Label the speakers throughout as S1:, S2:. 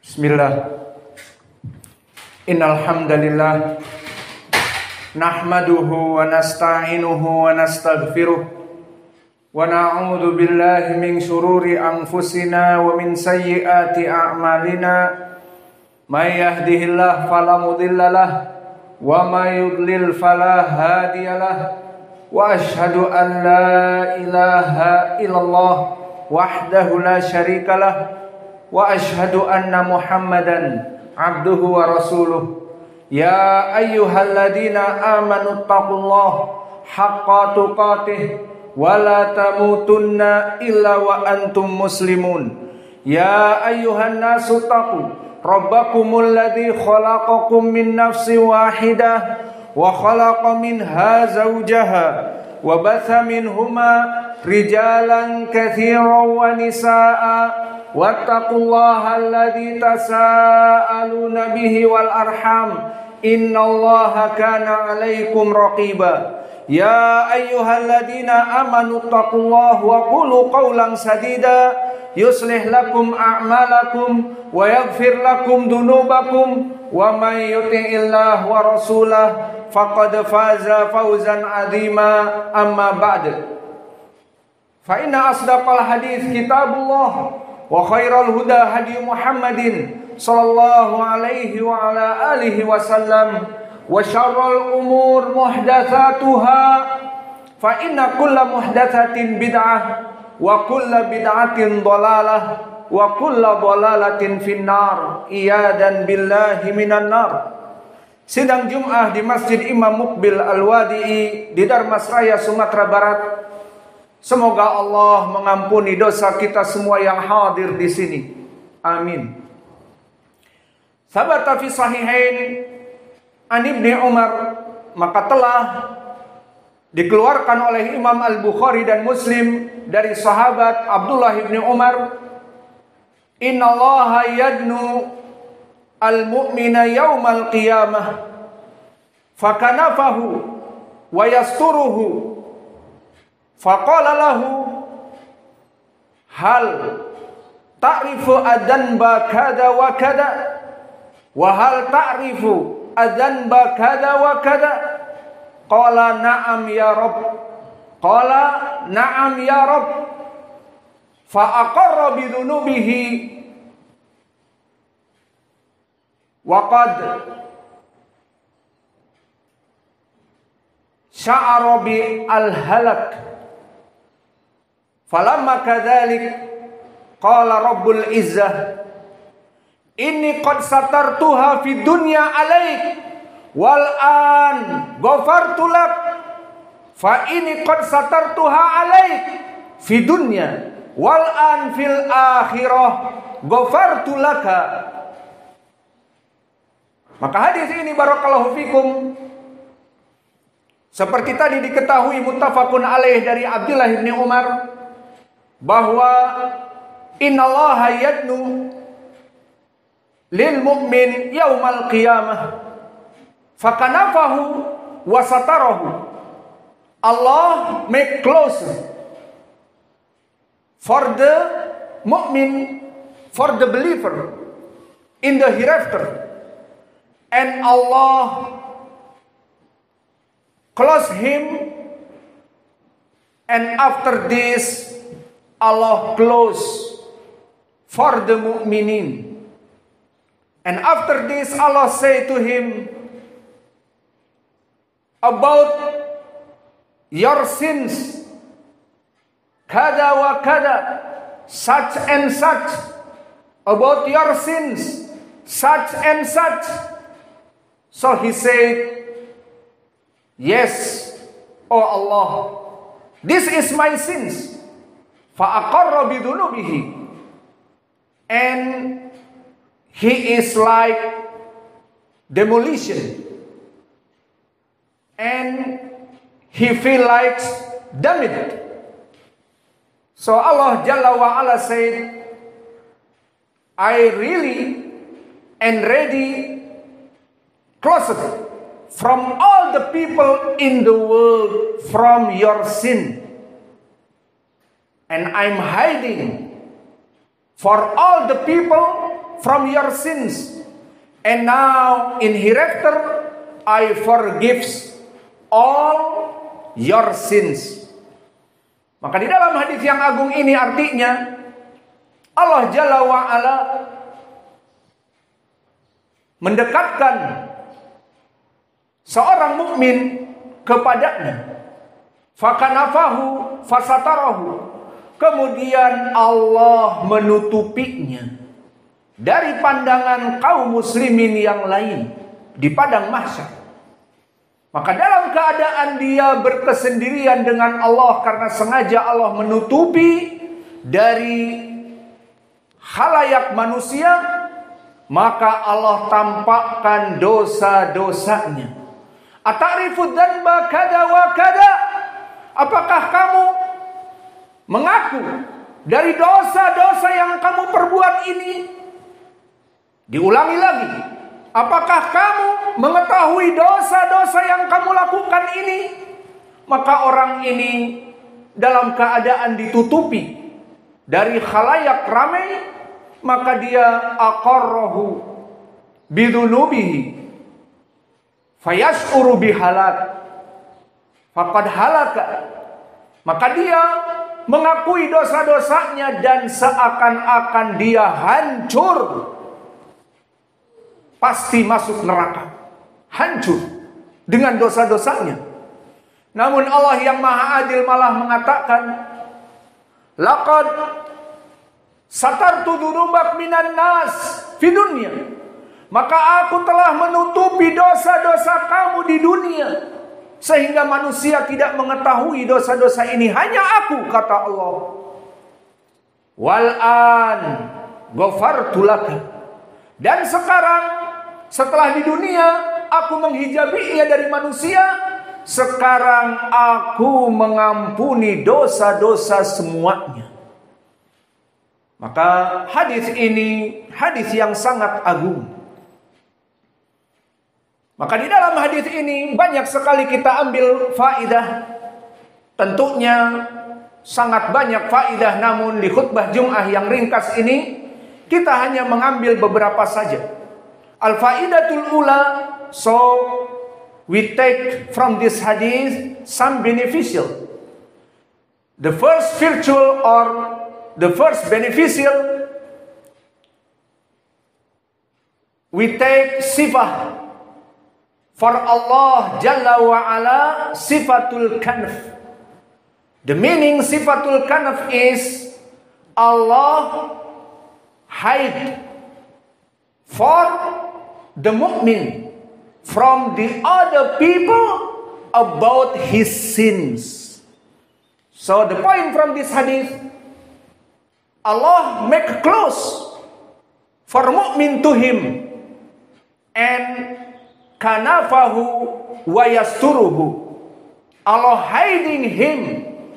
S1: Bismillah. Innal hamdalillah nahmaduhu wa nasta'inuhu wa nastaghfiruh wa na'udzu billahi min shururi anfusina wa min sayyiati a'malina. May yahdihillahu fala mudhillalah wa may yudlil fala hadiyalah. Wa ashhadu an la ilaha illallah wahdahu la syarikalah wa ashhadu anna Muhammadan abduhu wa rasuluh. Ya ayyuhalladzina amanu taqullaha haqqa tuqatih wa la tamutunna illa wa antum muslimun. Ya ayyuhan nasu taqu rabbakumul ladzi khalaqakum min nafsin wahidah wa khalaqa minha zawjaha wa batha minhuma rijalan katsiran wa nisaa'a wattaqullaha alladzi tasaaluna bihi wal arham innallaha kana 'alaikum raqiba. Ya ayyuhalladzina amanu taqullaha wa qulu qawlan sadida yuslih lakum a'malakum wa yaghfir lakum dunubakum wa may yuti'illah wa rasulah faqad faza fawzan 'azima. Amma ba'd. Fa inna asdaqal hadits kitabullah wa khairal huda hadi Muhammadin sallallahu alaihi wa ala alihi wasallam wa syarrul umur muhdatsatuha fa inna kulla muhdatsatin bid'ah wa kulla bid'atin dhalalah wa kulla dhalalatin finnar. Iyadan billahi minan nar. Sidang Jum'ah di Masjid Imam Muqbil Al-Wadi'i di Darmasraya, Sumatera Barat. Semoga Allah mengampuni dosa kita semua yang hadir di sini. Amin. Sabata fi sahihain an Ibnu Umar, maka telah dikeluarkan oleh Imam Al-Bukhari dan Muslim dari sahabat Abdullah ibn Umar, innallaha yadnu al-mu'mina yaumal qiyamah fakanafahu wa yasturuhu faqala lahu hal ta'rifu adanba kada wa kada wa hal ta'rifu adanba kada wa kada. Qala na'am ya Rabb. Qala na'am ya Rabb. Fa aqarra bi dhunubihi wa qad sya'ara bi al-halak. Falamma kadzalik qala Rabbul Izzah inni qad satartuha fid dunya alaik wal an ghafartu lak fa inni qad satartuha alaik fid dunya wal an fil akhirah ghafartu laka. Maka hadis ini barakallahu fikum seperti tadi diketahui muttafaqun alaih dari Abdullah bin Umar bahwa innallaha yadnu lil mu'min yaumal qiyamah fakanafahu wa satarahu. Allah make close for the mu'min, for the believer in the hereafter, and Allah close him, and after this Allah close for the mu'minin. And after this Allah say to him about your sins kada wa kada, such and such, about your sins such and such. So he said, yes, oh Allah, this is my sins. Fa'aqarra bidunubihi, and he is like demolition, and he feel like damaged. So Allah Jalla wa Ala said, I really and ready closet from all the people in the world from your sin, and I'm hiding for all the people from your sins, and now in hereafter I forgives all your sins. Maka di dalam hadis yang agung ini artinya Allah Jalla wa'ala mendekatkan seorang mukmin kepadanya. Fakanafahu fasatarahu. Kemudian Allah menutupinya dari pandangan kaum muslimin yang lain di padang mahsyar. Maka dalam keadaan dia berkesendirian dengan Allah karena sengaja Allah menutupi dari khalayak manusia, maka Allah tampakkan dosa-dosanya. Ata'rifu dzanba kada wa kada? Apakah kamu mengaku dari dosa-dosa yang kamu perbuat ini? Diulangi lagi. Apakah kamu mengetahui dosa-dosa yang kamu lakukan ini? Maka orang ini dalam keadaan ditutupi dari khalayak ramai, maka dia aqarrahu bidunubihi fayash'uru bihalak faqad halaka. Maka dia mengakui dosa-dosanya dan seakan-akan dia hancur, pasti masuk neraka, hancur dengan dosa-dosanya. Namun Allah yang Maha Adil malah mengatakan, laqad satartu dzunubak minan nas fi dunya. Maka aku telah menutupi dosa-dosa kamu di dunia, sehingga manusia tidak mengetahui dosa-dosa ini, hanya aku, kata Allah. Wal an ghafartu laka. Dan sekarang setelah di dunia aku menghijabinya dari manusia, sekarang aku mengampuni dosa-dosa semuanya. Maka hadis ini hadis yang sangat agung. Maka di dalam hadis ini banyak sekali kita ambil faidah. Tentunya sangat banyak faidah, namun di khutbah Jum'ah yang ringkas ini kita hanya mengambil beberapa saja. Al-faidatul ula, so we take from this hadith some beneficial. The first virtual or the first beneficial, we take sifah for Allah Jalla wa'ala, sifatul kanf. The meaning sifatul kanf is Allah hide for the mu'min from the other people about his sins. So the point from this hadith, Allah make close for mu'min to him and kanafahu wa yasturuhu. Allah hiding him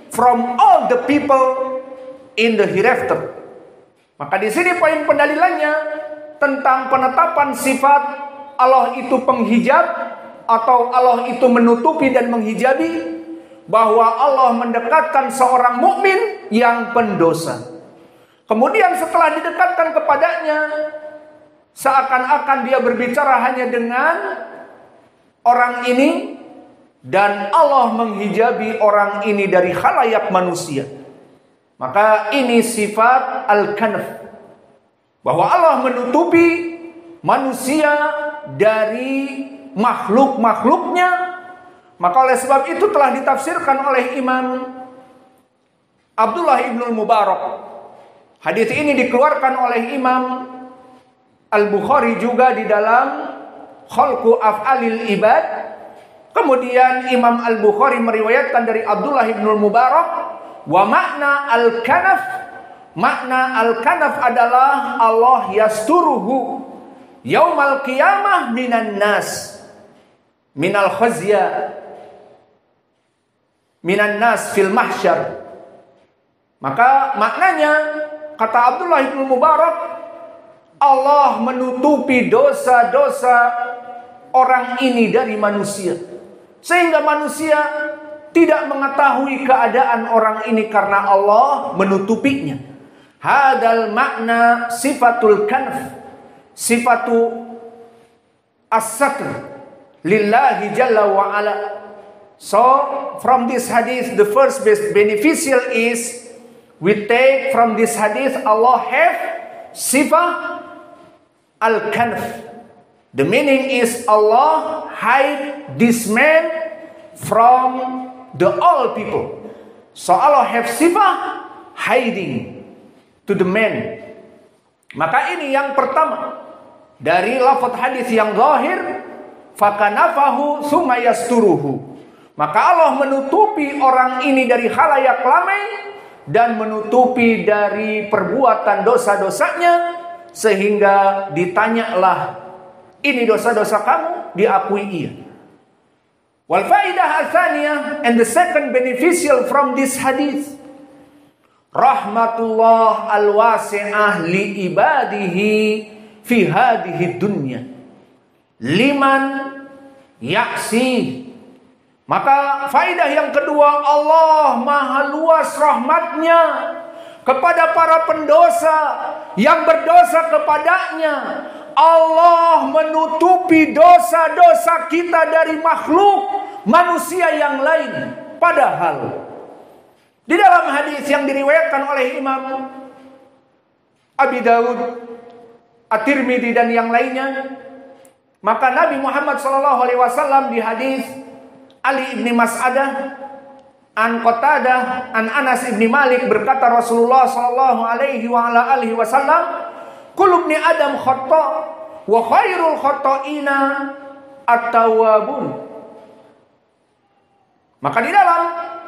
S1: from all the people in the hereafter. Maka di sini poin pendalilannya tentang penetapan sifat Allah itu penghijab atau Allah itu menutupi dan menghijabi, bahwa Allah mendekatkan seorang mukmin yang pendosa. Kemudian setelah didekatkan kepadanya, seakan-akan dia berbicara hanya dengan orang ini, dan Allah menghijabi orang ini dari khalayak manusia. Maka ini sifat al-kanf, bahwa Allah menutupi manusia dari makhluk-makhluknya. Maka oleh sebab itu telah ditafsirkan oleh Imam Abdullah ibn Mubarak. Hadis ini dikeluarkan oleh Imam Al-Bukhari juga di dalam Khalqu Af'alil Ibad. Kemudian Imam Al-Bukhari meriwayatkan dari Abdullah ibn Mubarak, wa makna al-kanaf, makna al-kanaf adalah Allah yasturuhu yaumal qiyamah minan nas, minal khazya, minan nas fil mahsyar. Maka maknanya, kata Abdullah ibn Mubarak, Allah menutupi dosa-dosa orang ini dari manusia, sehingga manusia tidak mengetahui keadaan orang ini karena Allah menutupinya. Hadal makna sifatul kanf, sifatu as-satr lillahi jalla wa ala. So from this hadith, the first beneficial is we take from this hadith Allah have sifat al-kanf. The meaning is Allah hide this man from the all people. So Allah have sifat hiding to the man. Maka ini yang pertama dari lafaz hadis yang zahir, fakanafahu summa yasturuhu. Maka Allah menutupi orang ini dari khalayak ramai dan menutupi dari perbuatan dosa-dosanya, sehingga ditanyalah, ini dosa-dosa kamu, diakui iya. Wal faidah al-thaniyah, and the second beneficial from this hadith, rahmatullah al-wasi'ah li ibadihi fi hadhihi dunya liman yaksi. Maka faidah yang kedua, Allah maha luas rahmatnya kepada para pendosa yang berdosa kepadanya. Allah menutupi dosa-dosa kita dari makhluk manusia yang lain. Padahal di dalam hadis yang diriwayatkan oleh Imam Abi Daud, At-Tirmidzi dan yang lainnya, maka Nabi Muhammad SAW di hadis Ali ibn Mas'adah an Qatadah an Anas ibn Malik berkata, Rasulullah sallallahu alaihi wa ala alihi wasallam, kullu ibni Adam khata wa khairul khata'ina at-tawwabun. Maka di dalam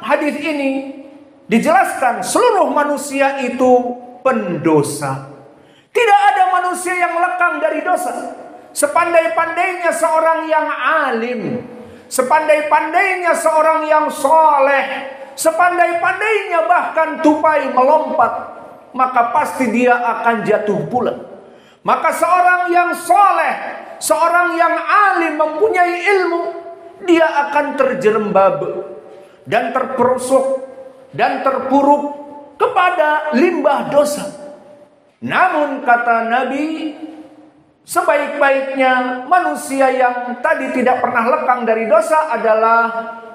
S1: hadis ini dijelaskan seluruh manusia itu pendosa. Tidak ada manusia yang lekang dari dosa. Sepandai-pandainya seorang yang alim, sepandai-pandainya seorang yang soleh, sepandai-pandainya bahkan tupai melompat, maka pasti dia akan jatuh pula. Maka seorang yang soleh, seorang yang alim mempunyai ilmu, dia akan terjerembab dan terperosok dan terpuruk kepada limbah dosa. Namun kata Nabi, sebaik-baiknya manusia yang tadi tidak pernah lekang dari dosa adalah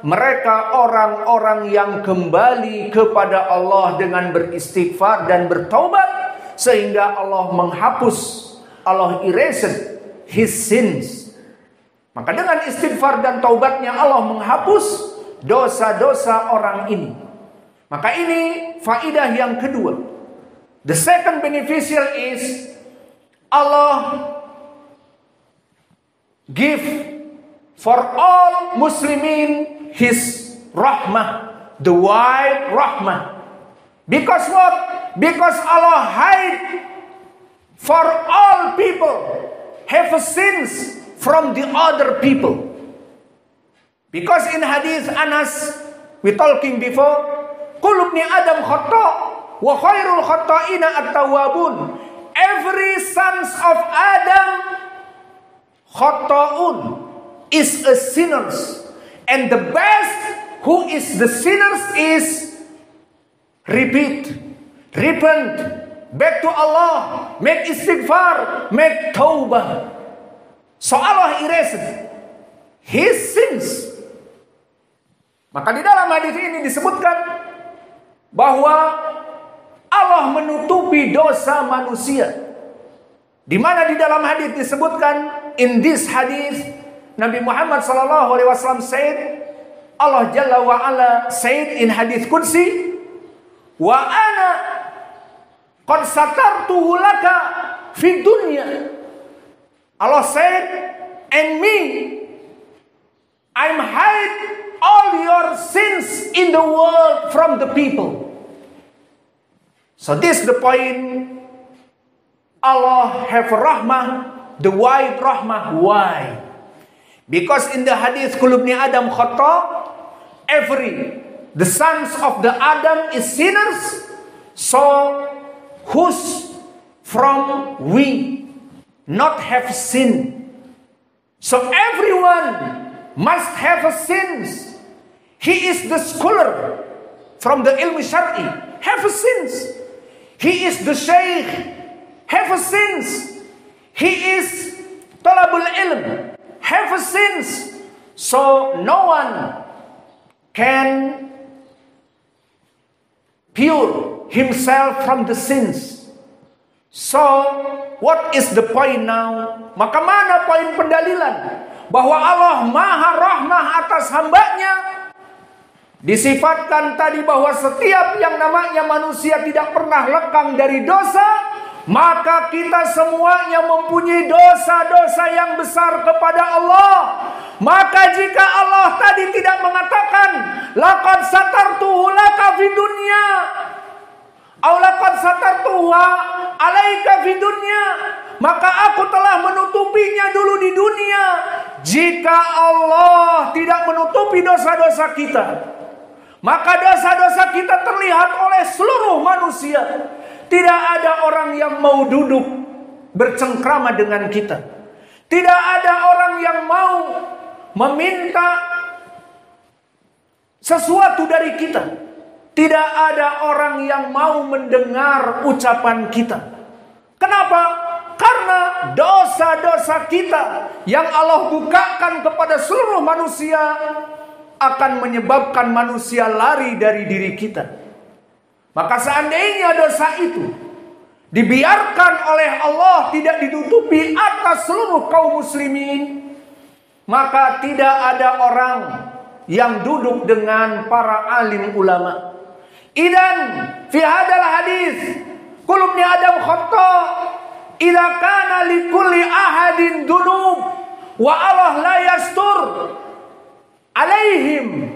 S1: mereka orang-orang yang kembali kepada Allah dengan beristighfar dan bertaubat, sehingga Allah menghapus, Allah erase his sins. Maka dengan istighfar dan taubatnya Allah menghapus dosa-dosa orang ini. Maka ini faidah yang kedua. The second beneficial is Allah give for all Muslimin His rahmah, the wide rahmah. Because what? Because Allah hide for all people have sins from the other people. Because in hadith Anas we talking before, kullu ibni Adam khata wa khairul khata'ina at-tawwabun. Every sons of Adam khata'un is a sinners, and the best who is the sinners is repent, back to Allah, make istighfar, make taubah. So Allah erase his sins. Maka di dalam hadis ini disebutkan bahwa Allah menutupi dosa manusia. Di mana di dalam hadis disebutkan, in this hadis Nabi Muhammad sallallahu alaihi wasallam said, Allah Jalla wa Ala said in hadis qudsi, wa ana qad satartuhu laka fi dunya. Allah said, and me, I'm hide all your sins in the world from the people. So this is the point. Allah have rahmah, the wide rahmah. Why? Because in the hadith kullu ibni Adam khata, the sons of the Adam is sinners. So who's from we not have sin? So everyone must have sins. He is the scholar from the ilm syar'i, have sins. He is the sheikh, have sins. He is talabul ilm, have sins, so no one can pure himself from the sins. So what is the point now? Maka mana poin pendalilan bahwa Allah Maha Rahmah atas hambanya? Disifatkan tadi bahwa setiap yang namanya manusia tidak pernah lekang dari dosa, maka kita semuanya mempunyai dosa-dosa yang besar kepada Allah. Maka jika Allah tadi tidak mengatakan laqad satartuhu laka fid dunya aw laqad satartuhu alaika fid dunya, maka aku telah menutupinya dulu di dunia. Jika Allah tidak menutupi dosa-dosa kita, maka dosa-dosa kita terlihat oleh seluruh manusia. Tidak ada orang yang mau duduk bercengkrama dengan kita. Tidak ada orang yang mau meminta sesuatu dari kita. Tidak ada orang yang mau mendengar ucapan kita. Kenapa? Karena dosa-dosa kita yang Allah bukakan kepada seluruh manusia akan menyebabkan manusia lari dari diri kita. Maka seandainya dosa itu dibiarkan oleh Allah, tidak ditutupi atas seluruh kaum muslimin, maka tidak ada orang yang duduk dengan para alim ulama. Idan fi hadal hadis kulubni adam khata idza kana li kulli ahadin dunub wa Allah la yastur alaihim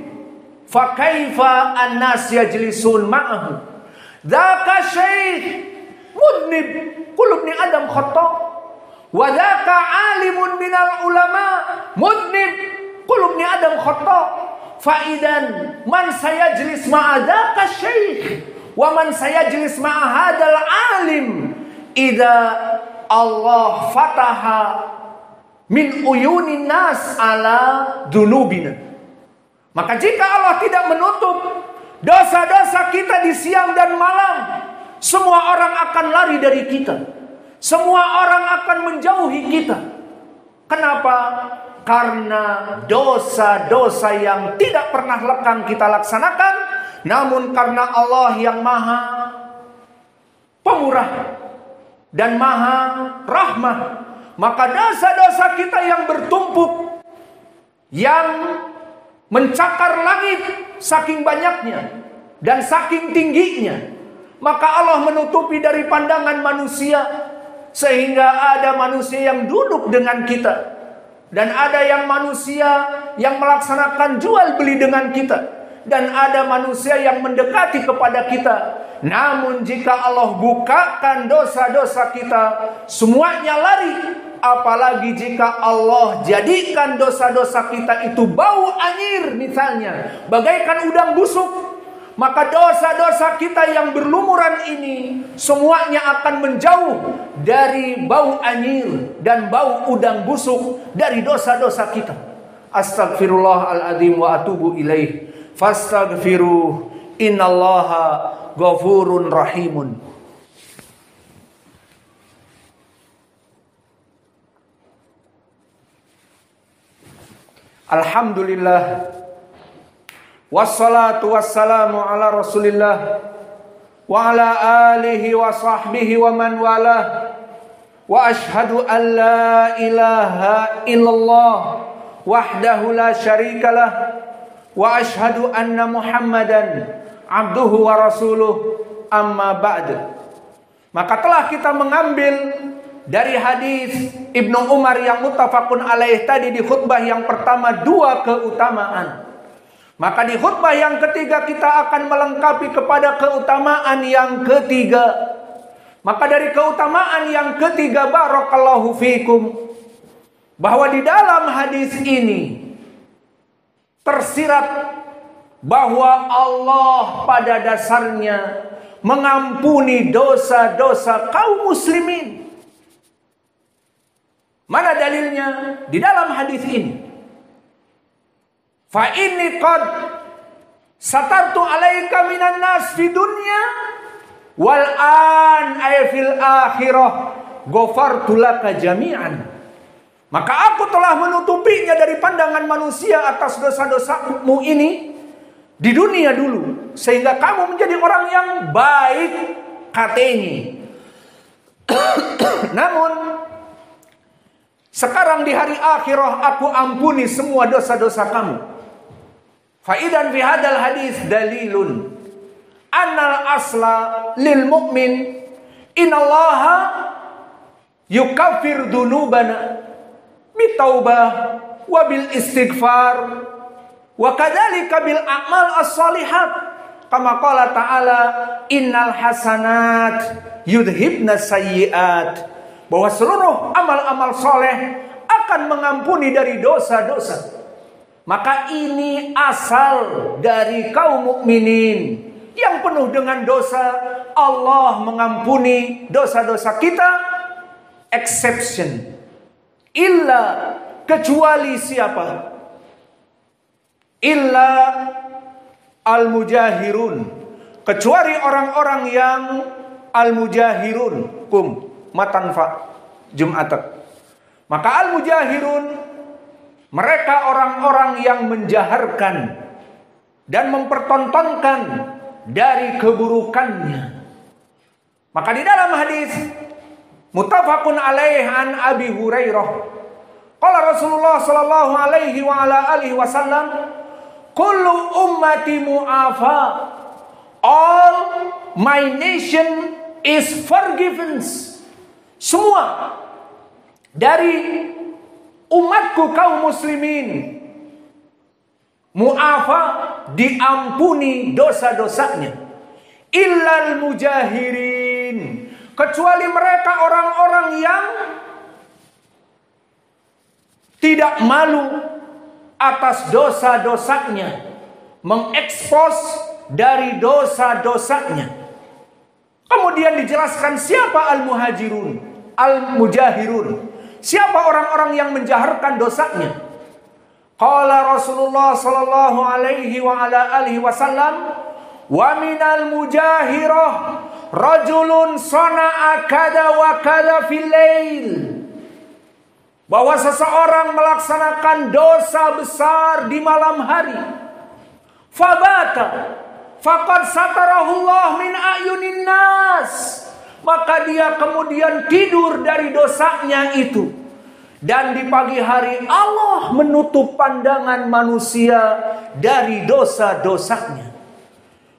S1: fa kaifa an-nas yajlisun ma'ahu dzaka syekh mudnib kulubni adam khata wa dzaka alimun minal ulama mudnib kulubni adam khata. Faidan man sayajlis ma'a dzaka syekh wa man sayajlis ma'a hadal alim idza Allah fataha min uyunin nas ala dzunubina. Maka jika Allah tidak menutup dosa-dosa kita di siang dan malam, semua orang akan lari dari kita. Semua orang akan menjauhi kita. Kenapa? Karena dosa-dosa yang tidak pernah lekang kita laksanakan, namun karena Allah yang maha pemurah dan maha rahmah, maka dosa-dosa kita yang bertumpuk, yang mencakar langit saking banyaknya dan saking tingginya, maka Allah menutupi dari pandangan manusia, sehingga ada manusia yang duduk dengan kita, dan ada yang manusia yang melaksanakan jual beli dengan kita, dan ada manusia yang mendekati kepada kita. Namun jika Allah bukakan dosa-dosa kita, semuanya lari. Apalagi jika Allah jadikan dosa-dosa kita itu bau anyir misalnya, bagaikan udang busuk, maka dosa-dosa kita yang berlumuran ini semuanya akan menjauh dari bau anyir dan bau udang busuk dari dosa-dosa kita. Astaghfirullahaladzim wa atubu ilaih. Fastaghfiruh innallaha ghafurun rahimun. Alhamdulillah, wassalatu wassalamu ala rasulillah wa ala alihi wa sahbihi wa man walah, wa ashhadu an la ilaha illallah wahdahu la syarikalah, wa ashhadu anna muhammadan abduhu wa rasuluh, amma ba'd. Maka telah kita mengambil dari hadis Ibnu Umar yang muttafaqun alaih tadi di khutbah yang pertama dua keutamaan. Maka di khutbah yang ketiga kita akan melengkapi kepada keutamaan yang ketiga. Maka dari keutamaan yang ketiga, barakallahu fikum, bahwa di dalam hadis ini tersirat bahwa Allah pada dasarnya mengampuni dosa-dosa kaum muslimin. Mana dalilnya? Di dalam hadis ini. Fa inni qad satartu alaika minan nas fi dunya wal an ay fil akhirah ghafartu laka jami'an. Maka aku telah menutupinya dari pandangan manusia atas dosa-dosamu ini di dunia dulu, sehingga kamu menjadi orang yang baik katanya. Namun sekarang di hari akhirah aku ampuni semua dosa-dosa kamu. Faidan fi hadal hadis dalilun annal asla lil mu'min innallaha yukaffir dunubana bitaubah wa bil istighfar wa kadzalika bil a'mal as-shalihat kama qala ta'ala innal hasanat yudhibna sayyiat, bahwa seluruh amal-amal soleh akan mengampuni dari dosa-dosa. Maka ini asal dari kaum mukminin yang penuh dengan dosa. Allah mengampuni dosa-dosa kita, exception, illa, kecuali siapa? Illa al-mujahirun, kecuali orang-orang yang al-mujahirun. Matanfa Jum'atat. Maka al-mujahirun, mereka orang-orang yang menjaharkan dan mempertontonkan dari keburukannya. Maka di dalam hadis muttafaqun alaih an Abi Hurairah, qala Rasulullah sallallahu alaihi wa ala alihi wasallam, kullu ummati mu'afa, all my nation is forgiven. Semua dari umatku kaum muslimin mu'afa, diampuni dosa-dosanya. Illal mujahirin, kecuali mereka orang-orang yang tidak malu atas dosa-dosanya, mengekspos dari dosa-dosanya. Kemudian dijelaskan siapa al-muhajirun, al-mujahirun, siapa orang-orang yang menjaharkan dosanya. Qala Rasulullah sallallahu alaihi wa ala alihi wasallam, wa minal mujahirah rajulun sana'a kada wa kada fil lail, bahwa seseorang melaksanakan dosa besar di malam hari. Fabata faqad satarahullah min ayunin nas, maka dia kemudian tidur dari dosanya itu, dan di pagi hari Allah menutup pandangan manusia dari dosa-dosanya.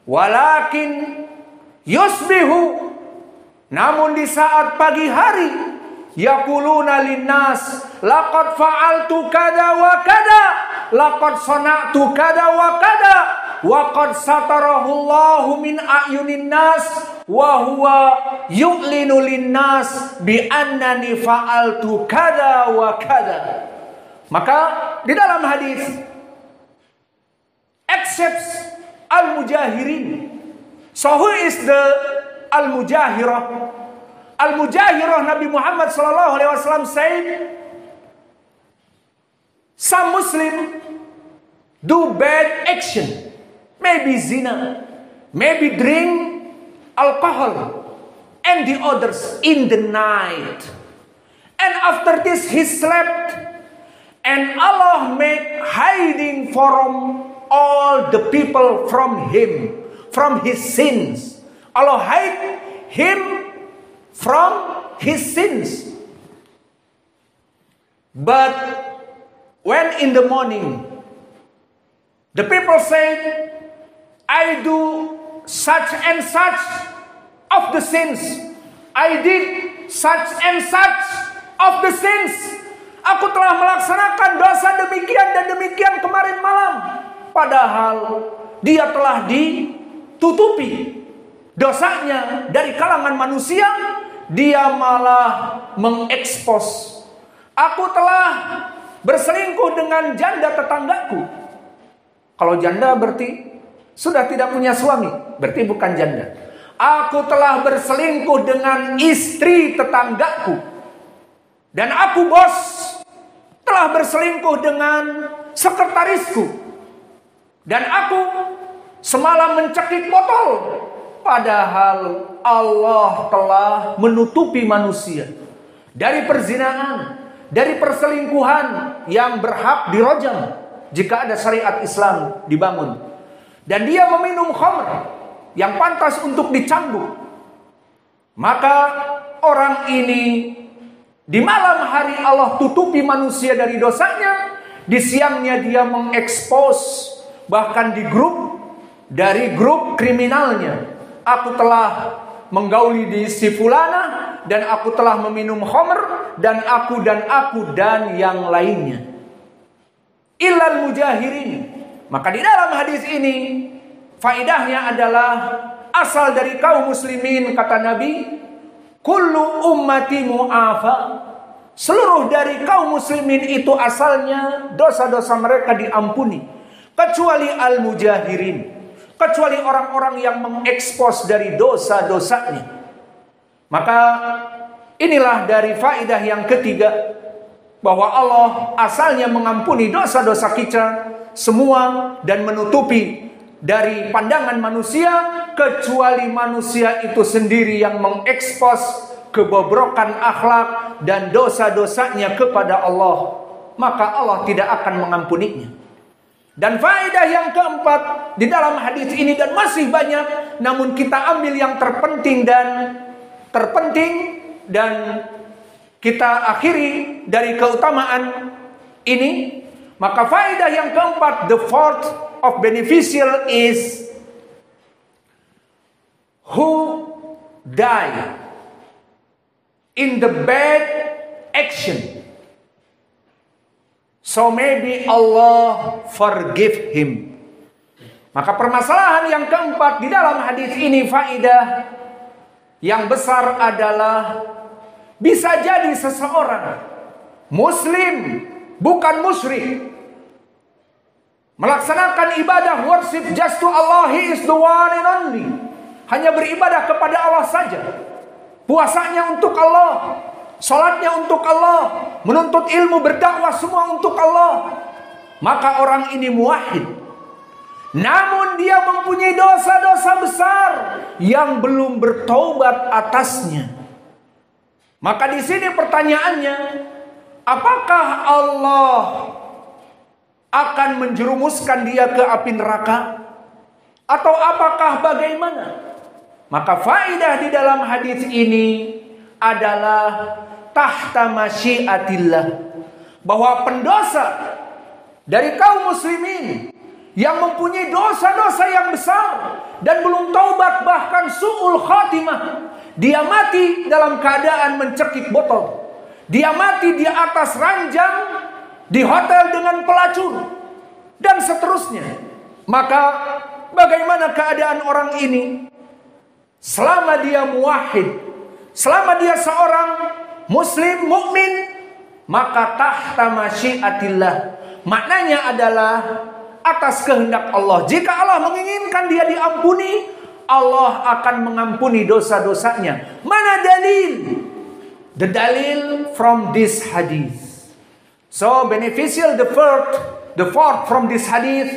S1: Walakin yusbihu, namun di saat pagi hari, yaquluna linnas laqad fa'altu kada wa kada, laqad sana'tu kada wa kada, wa qad satarahullahu min ayunin nas wa huwa yu'linu linnas bi annani fa'altu kada wa kada. Maka di dalam hadis accepts al-mujahirin. So who is the al-mujahirah? Al-mujahirah, Nabi Muhammad sallallahu alaihi wasallam said, some Muslim do bad action, maybe zina, maybe drink alcohol, and the others in the night. And after this he slept, and Allah made hiding from all the people from him, from his sins. Allah hide him from his sins. But when in the morning the people say, I do such and such of the sins, I did such and such of the sins, aku telah melaksanakan dosa demikian dan demikian kemarin malam. Padahal dia telah ditutupi dosanya dari kalangan manusia, dia malah mengekspos. Aku telah berselingkuh dengan janda tetanggaku. Kalau janda berarti sudah tidak punya suami, berarti bukan janda. Aku telah berselingkuh dengan istri tetanggaku. Dan aku bos telah berselingkuh dengan sekretarisku. Dan aku semalam mencekik botol. Padahal Allah telah menutupi manusia. dari perzinahan, dari perselingkuhan yang berhak dirojam jika ada syariat Islam dibangun. Dan dia meminum khamr yang pantas untuk dicambuk, maka orang ini di malam hari Allah tutupi manusia dari dosanya, di siangnya dia mengekspos bahkan di grup kriminalnya. Aku telah menggauli di si fulana, dan aku telah meminum khamr, dan aku dan yang lainnya. Illal mujahirin. Maka di dalam hadis ini faidahnya adalah asal dari kaum muslimin, kata Nabi, kullu ummati mu'afa. Seluruh dari kaum muslimin itu asalnya dosa-dosa mereka diampuni, kecuali al-mujahirin, kecuali orang-orang yang mengekspos dari dosa-dosanya. Maka inilah dari faidah yang ketiga, bahwa Allah asalnya mengampuni dosa-dosa kita semua dan menutupi dari pandangan manusia, kecuali manusia itu sendiri yang mengekspos kebobrokan akhlak dan dosa-dosanya kepada Allah, maka Allah tidak akan mengampuninya. Dan faedah yang keempat di dalam hadis ini, dan masih banyak, namun kita ambil yang terpenting dan kita akhiri dari keutamaan ini. Maka faedah yang keempat, the fourth of beneficial is who die in the bad action, so maybe Allah forgive him. Maka permasalahan yang keempat di dalam hadis ini, faedah yang besar adalah bisa jadi seseorang muslim bukan musyrik, melaksanakan ibadah worship just to Allah, He is the one and only, hanya beribadah kepada Allah saja, puasanya untuk Allah, salatnya untuk Allah, menuntut ilmu, berdakwah semua untuk Allah, maka orang ini muwahhid. Namun dia mempunyai dosa-dosa besar yang belum bertaubat atasnya. Maka di sini pertanyaannya, apakah Allah akan menjerumuskan dia ke api neraka, atau apakah bagaimana? Maka faedah di dalam hadis ini adalah tahta masyiatillah, bahwa pendosa dari kaum muslimin yang mempunyai dosa-dosa yang besar dan belum taubat, bahkan su'ul khatimah, dia mati dalam keadaan mencekik botol, dia mati di atas ranjang di hotel dengan pelacur, dan seterusnya. Maka bagaimana keadaan orang ini selama dia muwahhid, selama dia seorang muslim mukmin? Maka tahta masyiatillah, maknanya adalah atas kehendak Allah. Jika Allah menginginkan dia diampuni, Allah akan mengampuni dosa-dosanya. Mana dalil? The dalil from this hadith. So beneficial the fourth from this hadith,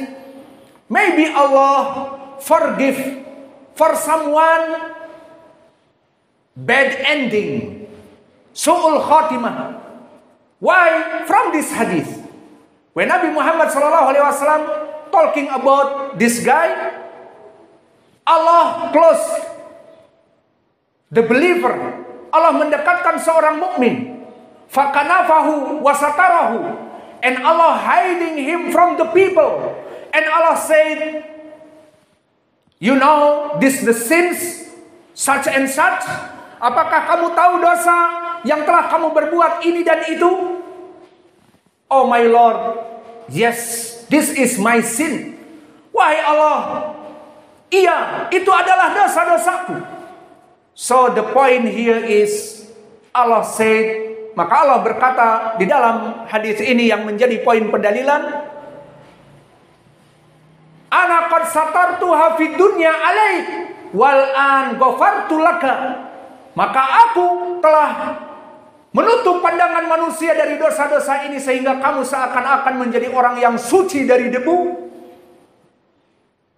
S1: maybe Allah forgive for someone bad ending, su'ul khatimah. Why? From this hadith, when Nabi Muhammad SAW talking about this guy, Allah close the believer, Allah mendekatkan seorang mukmin, fakanafahu wasatarahu, and Allah hiding him from the people, and Allah said, you know this the sins such and such, apakah kamu tahu dosa yang telah kamu berbuat ini dan itu? Oh my Lord, yes, this is my sin. Wahai Allah, iya, itu adalah dosa-dosaku. So the point here is, Allah said, maka Allah berkata di dalam hadis ini yang menjadi poin pendalilan, ana qad satartuha fid dunya alaik wal an ghafartu laka. Maka aku telah menutup pandangan manusia dari dosa-dosa ini, sehingga kamu seakan-akan menjadi orang yang suci dari debu,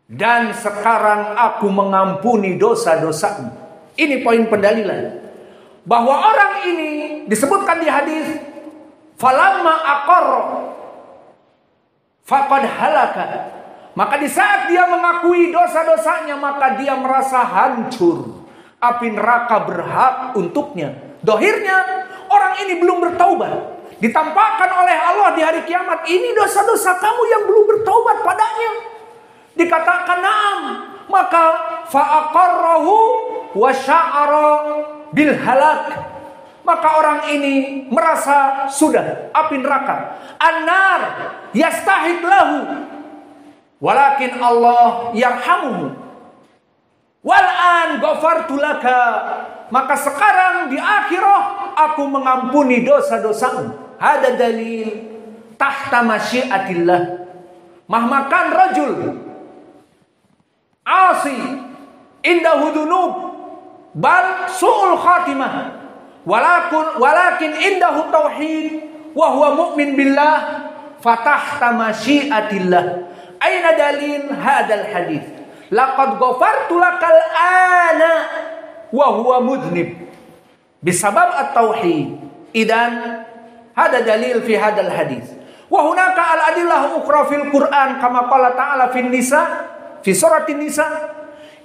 S1: dan sekarang aku mengampuni dosa-dosamu. Ini poin pendalilan. bahwa orang ini disebutkan di hadis, falamma aqarra faqad halaka. Maka di saat dia mengakui dosa-dosanya, maka dia merasa hancur. Api neraka berhak untuknya. Dohirnya, orang ini belum bertaubat. Ditampakkan oleh Allah di hari kiamat, ini dosa-dosa kamu yang belum bertaubat padanya. Dikatakan na'am. Maka fa'aqarrahu wa sya'ara bil halak. Maka orang ini merasa sudah api neraka. An-nar yastahid lahu. Walakin Allah yarhamuhu. Wal'an ghafartu laka. Maka sekarang di akhirah aku mengampuni dosa-dosamu. Hada dalil tahta masyiatillah. Mahmakan rajul asi indahu dunub bal su'ul khatimah. Walakin indahu tauhid wa huwa mu'min billah fatahta masyiatillah. Aina dalil hadal hadis? Laqad ghafartu lakal ana wa huwa mudhnib bisabab at-tauhid. Idan hada dalil fi hadal hadis. Wa hunaka al-adillah ukhra fil Qur'an kama qala ta'ala fin nisa fi surat an-nisa.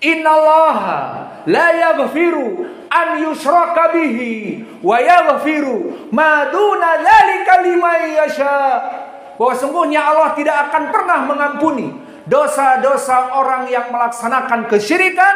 S1: Innallaha la yaghfiru an yushraka bihi wa yaghfiru ma duna dzalika liman yasha. Bahwa sungguhnya Allah tidak akan pernah mengampuni dosa-dosa orang yang melaksanakan kesyirikan,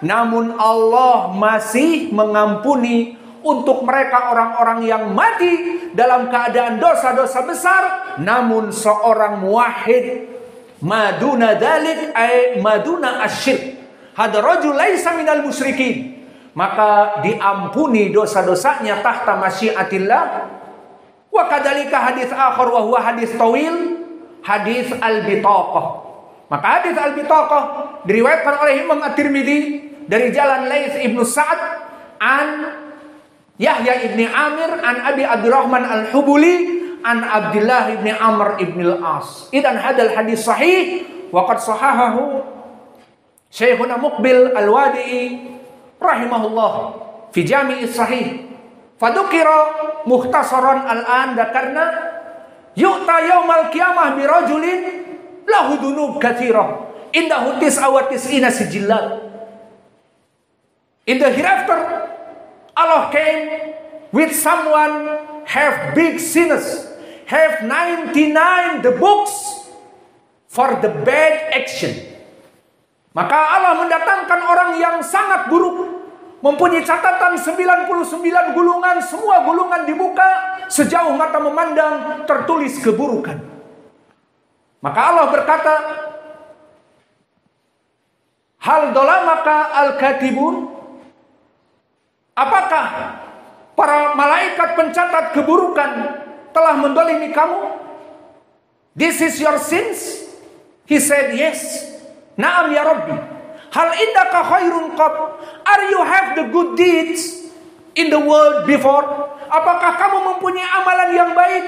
S1: namun Allah masih mengampuni untuk mereka orang-orang yang mati dalam keadaan dosa-dosa besar, namun seorang muwahhid maduna dzalik ay maduna asyirk. Hada rajul laisa minal musyrikin. Maka diampuni dosa-dosanya tahta masyiatillah. Wa kadzalika hadis akhar wa huwa hadis tawil, hadis al-bitaqah. Maka hadis al-bitaqah diriwayatkan oleh Imam At-Tirmidzi dari jalan Laits ibnu Sa'ad an Yahya ibni Amir an Abi Abdurrahman al-Hubuli an Abdullah ibni Amr ibn al-As. Idan hadal hadis sahih wa qad sahahahu Syekhuna Muqbil al-Wadi'i rahimahullah fi Jami'is Sahih. Fadukira mukhtasaran al-an dakarna yu'ta yaumal qiyamah bi rajulin lahu dunub katsirah indahu 99 sijillat. In the hereafter Allah came with someone have big sinners, have 99 the books for the bad action. Maka Allah mendatangkan orang yang sangat buruk, mempunyai catatan 99 gulungan, semua gulungan dibuka, sejauh mata memandang tertulis keburukan. Maka Allah berkata, hal dolamaka al-katibun? Apakah para malaikat pencatat keburukan telah mendolimi kamu? This is your sins? He said, yes. Naam ya Rabbi. Hal indaka khairun qat? Are you have the good deeds in the world before? Apakah kamu mempunyai amalan yang baik?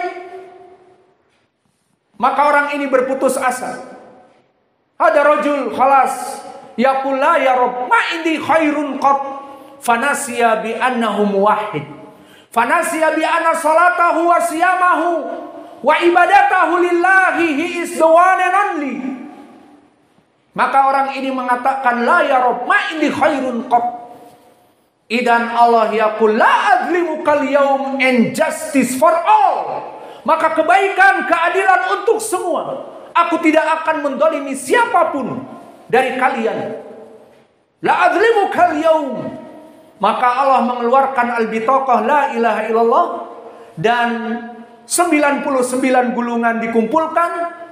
S1: Maka orang ini berputus asa. Ada rajul khalas yaqul la ya Rabb ma indi khairun qat. Fanasiya bi annahu muwahhid. Fanasiya bi anna salatahu wa siyamahu wa ibadatahu lillahi, he is the one and only. Maka orang ini mengatakan la ya Rabb ma indi khairun qat. Idan Allah yaqul la adlimu kal yaum and justice for all. Maka kebaikan, keadilan untuk semua. Aku tidak akan mendolimi siapapun dari kalian. La adlimu kal yaum. Maka Allah mengeluarkan al-bitaqah la ilaha illallah dan 99 gulungan dikumpulkan.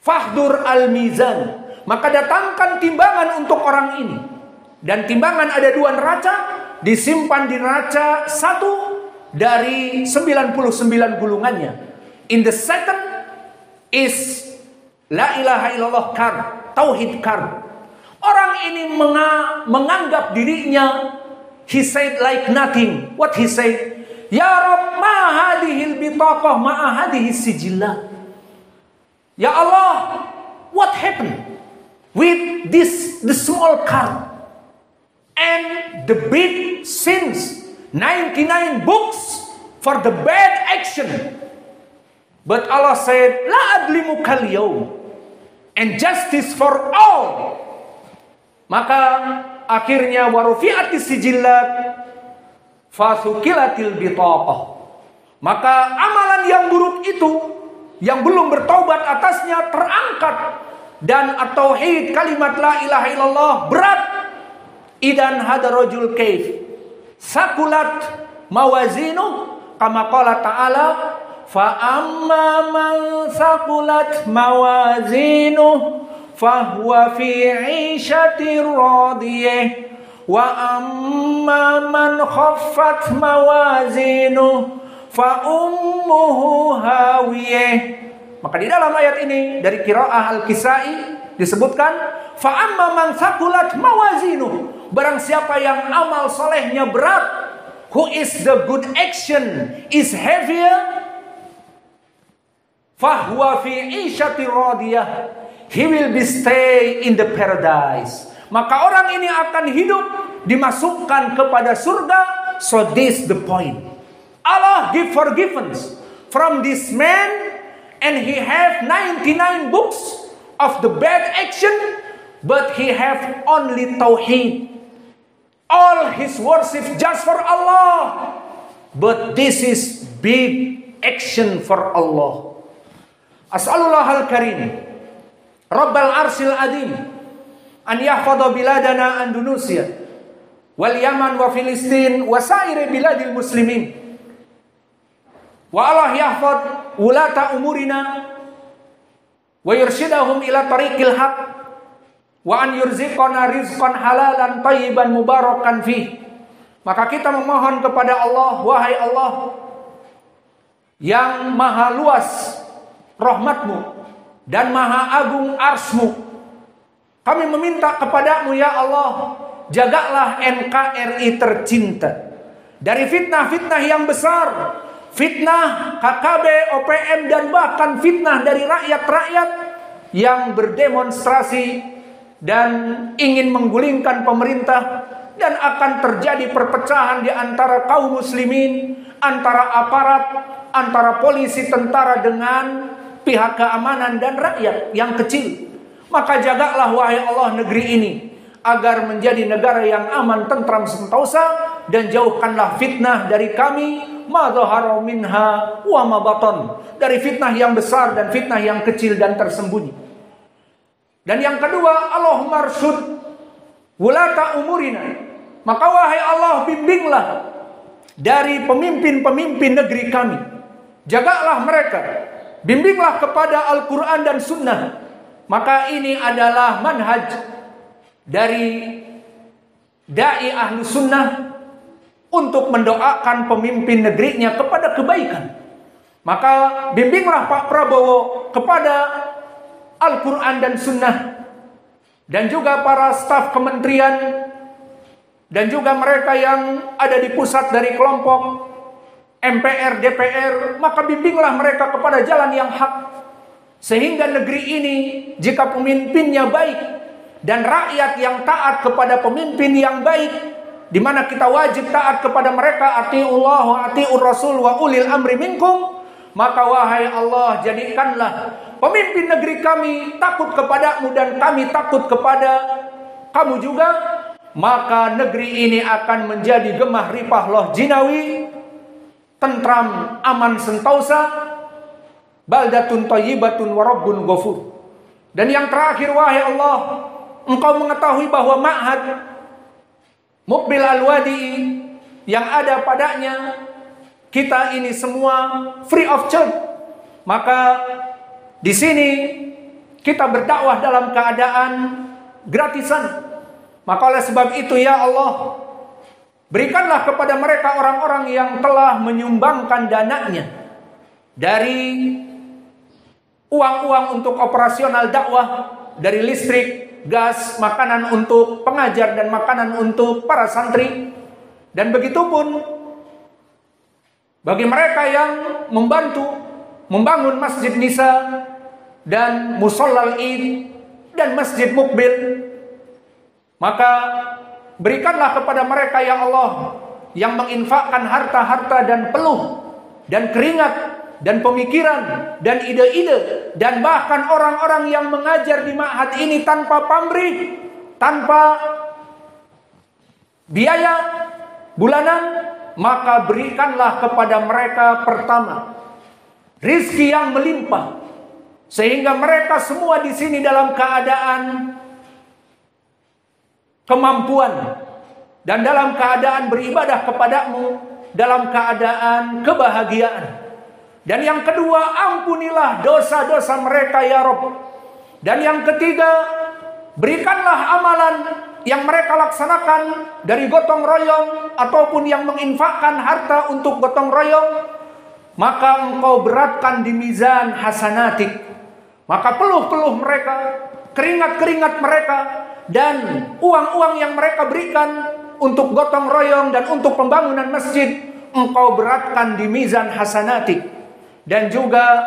S1: Fahdur al-mizan. Maka datangkan timbangan untuk orang ini. Dan timbangan ada 2 neraca, disimpan di neraca 1 dari 99 gulungannya. In the second is la ilaha illallah card, tauhid card. Orang ini menganggap dirinya, he said like nothing. What he said? Ya Rabb ma hadhil bitaqah ma hadhihi sijillat. Ya Allah, what happened with the small card and the big sins, 99 books for the bad action. But Allah said, La adlimu kal yawm, and justice for all. Maka akhirnya warufi'atis sijillat fasukilatil bitaqah. Maka amalan yang buruk itu yang belum bertaubat atasnya terangkat, dan at-tauhid kalimat la ilaha illallah berat. Idan hada rajul kaif sakulat mawazinu kama qala ta'ala fa amma man sakulat mawazinu fahuwa fi 'ishatir radiyah wa amma man khaffat mawazinu fa ummuhu hawiyah. Maka di dalam ayat ini dari qiraah Al-Kisai disebutkan fa amma man sakulat mawazinu, barang siapa yang amal solehnya berat, who is the good action is heavier, fahuwa fi 'ishatir radiyah, he will be stay in the paradise. Maka orang ini akan hidup dimasukkan kepada surga. So this the point. Allah give forgiveness from this man, and he have 99 books of the bad action, but he have only tauhid. All his worship just for Allah, but this is big action for Allah. As'alullah al-karim Rabbal arsil adim an yahfadha biladana Indonesia wal Yaman wa Filistin wa sairi biladil muslimin, wa Allah yahfad ulata umurina wa yurshidahum ila tariqil haq, wa an yurziqana rizqan halalan tayyiban mubarakan fih. Maka kita memohon kepada Allah, wahai Allah yang maha luas rahmatmu dan maha agung arsmu, kami meminta kepadamu ya Allah, jagalah NKRI tercinta dari fitnah-fitnah yang besar, fitnah KKB, OPM, dan bahkan fitnah dari rakyat-rakyat yang berdemonstrasi dan ingin menggulingkan pemerintah, dan akan terjadi perpecahan di antara kaum muslimin, antara aparat, antara polisi, tentara dengan pihak keamanan dan rakyat yang kecil. Maka jagalah wahai Allah negeri ini agar menjadi negara yang aman, tentram, sentosa, dan jauhkanlah fitnah dari kami, ma dhahara minha wa ma batan, dari fitnah yang besar dan fitnah yang kecil dan tersembunyi. Dan yang kedua, Allahumma arsyud wulata umurina, maka wahai Allah bimbinglah dari pemimpin-pemimpin negeri kami, jagalah mereka, bimbinglah kepada Al-Quran dan Sunnah. Maka ini adalah manhaj dari da'i ahlu sunnah untuk mendoakan pemimpin negerinya kepada kebaikan. Maka bimbinglah Pak Prabowo kepada Al-Quran dan Sunnah, dan juga para staf kementerian, dan juga mereka yang ada di pusat dari kelompok MPR, DPR, maka bimbinglah mereka kepada jalan yang hak, sehingga negeri ini jika pemimpinnya baik dan rakyat yang taat kepada pemimpin yang baik, di mana kita wajib taat kepada mereka, atiullah wa atiur rasul wa ulil amri minkum, maka wahai Allah jadikanlah pemimpin negeri kami takut kepadamu dan kami takut kepada kamu juga. Maka negeri ini akan menjadi gemah ripah loh jinawi, tentram, aman, sentosa, baldatun thayyibatun wa rabbun ghafur. Dan yang terakhir, wahai Allah, Engkau mengetahui bahwa ma'had Muqbil Al-Wadi yang ada padanya kita ini semua free of charge. Maka di sini kita berdakwah dalam keadaan gratisan. Maka oleh sebab itu ya Allah, berikanlah kepada mereka orang-orang yang telah menyumbangkan dananya dari uang-uang untuk operasional dakwah, dari listrik, gas, makanan untuk pengajar, dan makanan untuk para santri. Dan begitu pun bagi mereka yang membantu membangun Masjid Nisa dan Mushollal Id dan Masjid Muqbil, maka Berikanlah kepada mereka ya Allah yang menginfakkan harta-harta dan peluh dan keringat dan pemikiran dan ide-ide dan bahkan orang-orang yang mengajar di ma'had ini tanpa pamrih, tanpa biaya bulanan, maka berikanlah kepada mereka pertama rizki yang melimpah, sehingga mereka semua di sini dalam keadaan kemampuan dan dalam keadaan beribadah kepadamu, dalam keadaan kebahagiaan. Dan yang kedua, ampunilah dosa-dosa mereka ya Rabb. Dan yang ketiga, berikanlah amalan yang mereka laksanakan dari gotong royong ataupun yang menginfakkan harta untuk gotong royong, maka engkau beratkan di mizan hasanatik. Maka peluh-peluh mereka, keringat-keringat mereka, dan uang-uang yang mereka berikan untuk gotong royong dan untuk pembangunan masjid, engkau beratkan di mizan hasanatik. Dan juga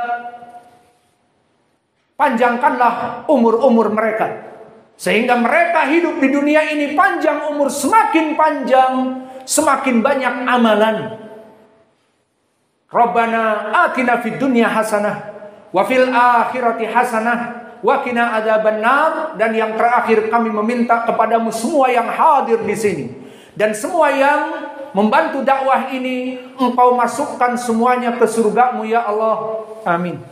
S1: panjangkanlah umur-umur mereka, sehingga mereka hidup di dunia ini panjang umur, semakin panjang semakin banyak amalan. Rabbana atina fid dunya hasanah wa fil akhirati hasanah wa qina adzabannar. Dan yang terakhir, kami meminta kepadamu semua yang hadir di sini dan semua yang membantu dakwah ini, engkau masukkan semuanya ke surgamu ya Allah. Amin.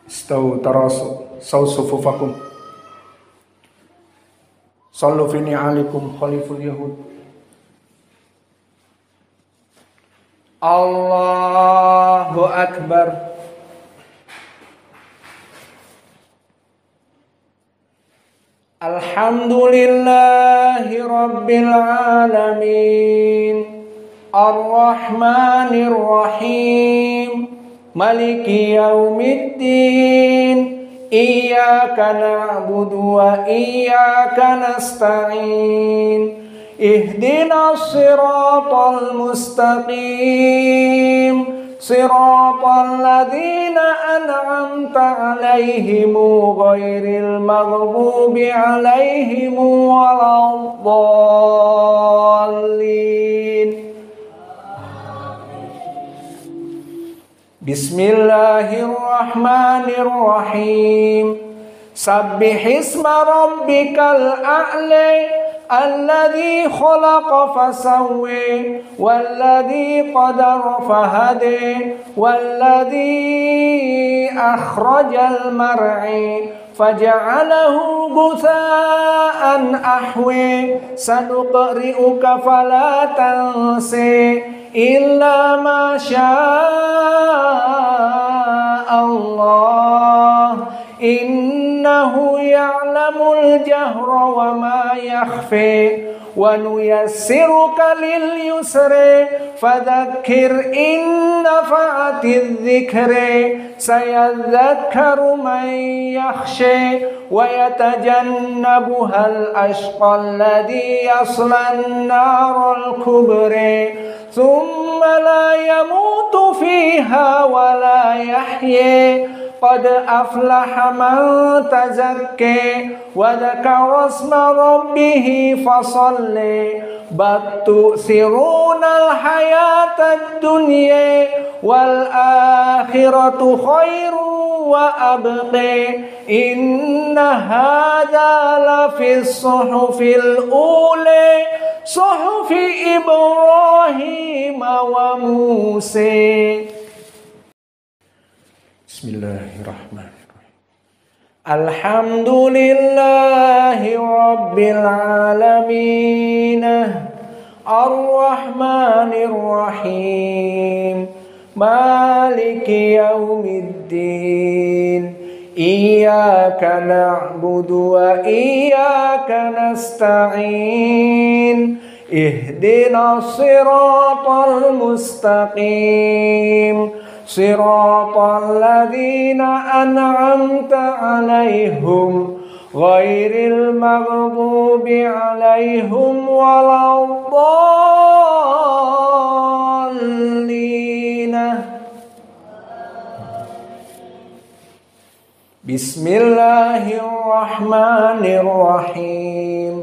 S1: Istawu tarasu sawsufufakum sallu fi ni'alikum khaliful yahud. Allahu akbar. Alhamdulillahi rabbil alamin, ar-rahmanir rahim, maliki yaumiddin, iyyaka na'budu wa iyyaka nasta'in, ihdinas siratal mustaqim, siratal ladzina an'amta 'alaihim ghairil maghdubi 'alaihim waladdallin. Bismillahirrahmanirrahim. Sabbihisma rabbikal a'la alladzi khalaqa fasawwa walladzi qadara fahada walladzi akhrajal mar'i faja'alahu ghutha'an ahwa sanuqri'uka fala tansi illa ma syaa Allah innahu ya'lamul jahra wa ma yakhfi wa nuyassiruka lil yusri fadhakkir in nafa'atiz dhikri sayadhakkaru man yakhsha wa yatajannabuhal ashqal ladzi yaslan naral kubra thumma la yamutu fiha wa la yahya qad aflaha man tazakka wa dzakara isma rabbih fasalli bal tu'thirunal hayatad dunya wal akhiratu khairu wa abqa inna hadza la fis suhufil ula suhufi Ibrahim wa Musa. Bismillahirrahmanirrahim. Alhamdulillahi rabbil alamin, ar-rahmanir rahim, maliki yaumiddin, iyyaka na'budu wa iyyaka nasta'in, ihdinas siratal mustaqim, siratal ladzina an'amta 'alaihim ghairil maghdubi 'alaihim waladdallin. Bismillahirrahmanirrahim.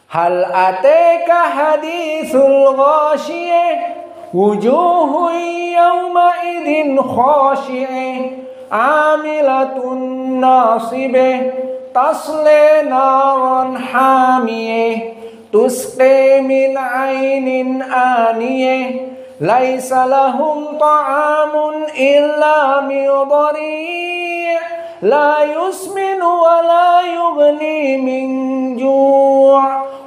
S1: Hal ataka haditsul ghashiyah wujuhun yawma idin khashi'ah amilatun nasibah tasla naran hamiyah tusqi min ainin aniyah laisa lahum ta'amun illa min dhari' la yusmin wa la yughni min ju'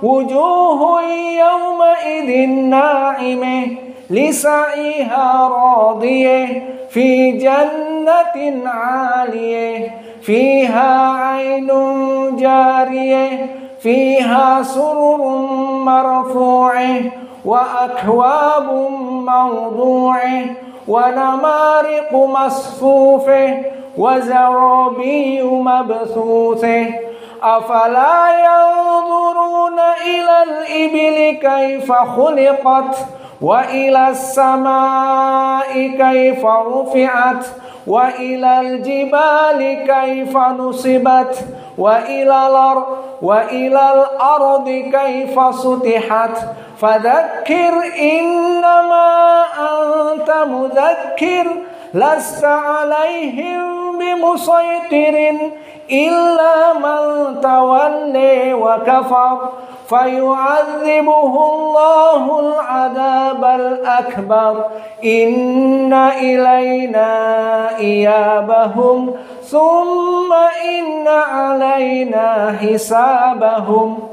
S1: wujuhun yawma idin na'imah lisa'iha radiyah fi jannatin 'aliyah fiha 'ainun jariyah fiha sururun marfu'ah wa akwabun mawdu'ah wa namariqu masfufah wa zarabiyyu mabthusah afala yanzuruna ilal ibili kaifa khuliqat wa ilas samai kaifa rufi'at wa ilal jibali kaifa nusibat wa ilal ardi kaifa sutihat fadzakkir innama anta mudzakkir lasta alaihim bimusaytirin illa man tawalla wa kafar fayu'adzibuhu Allahul 'adzabal akbar inna ilayna iyabahum thumma inna alayna hisabahum.